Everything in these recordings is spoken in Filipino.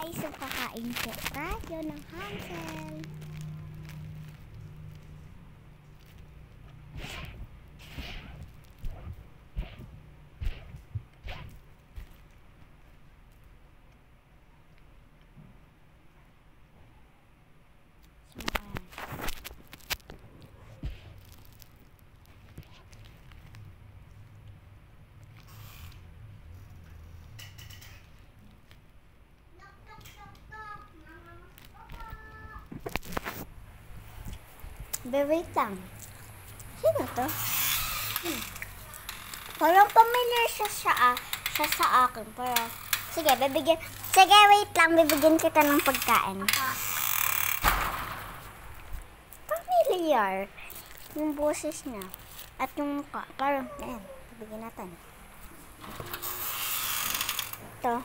Guys, so kakain po tayo ng Hansel. Wait lang. Sino to? Parang familiar siya sa akin. Pero, sige, bibigyan. Sige, wait lang. Bibigyan kita ng pagkain. Familiar. Yung boses niya. At yung mukha. Parang, yan. Bibigyan natin. Ito.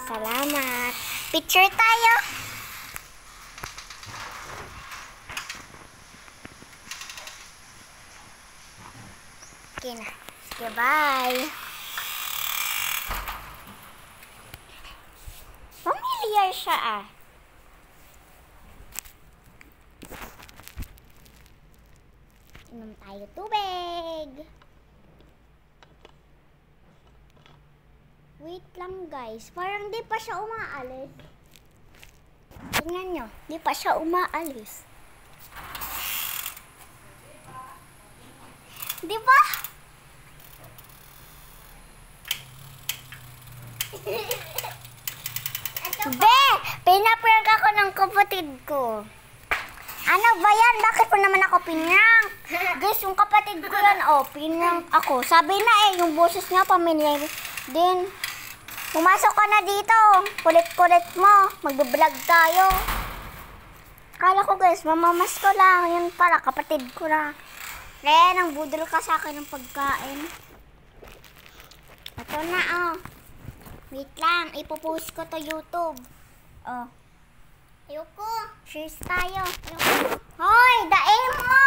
Salamat. Picture tayo. Okay na. Sige, bye. Familiar siya Inom tayo tubig. Wait lang guys. Parang di pa siya umaalis. Tingnan nyo. Di pa siya umaalis. Di ba? Be! Pinaprank ako ng kapatid ko. Ano ba yan? Bakit po naman ako pinrank? Guys, yung kapatid ko yan, pinrank ako. Sabi na yung boses niya pamilyar din. Pumasok ka na dito. Kulit-kulit mo. Mag-vlog tayo. Akala ko guys, mamamas ko lang. Yun pala, kapatid ko lang. Ren, ang budol ka sa akin ng pagkain. Ito na, Wait lang, ipopost ko to YouTube. Ayoko. Cheers tayo. Hoy, daing mo!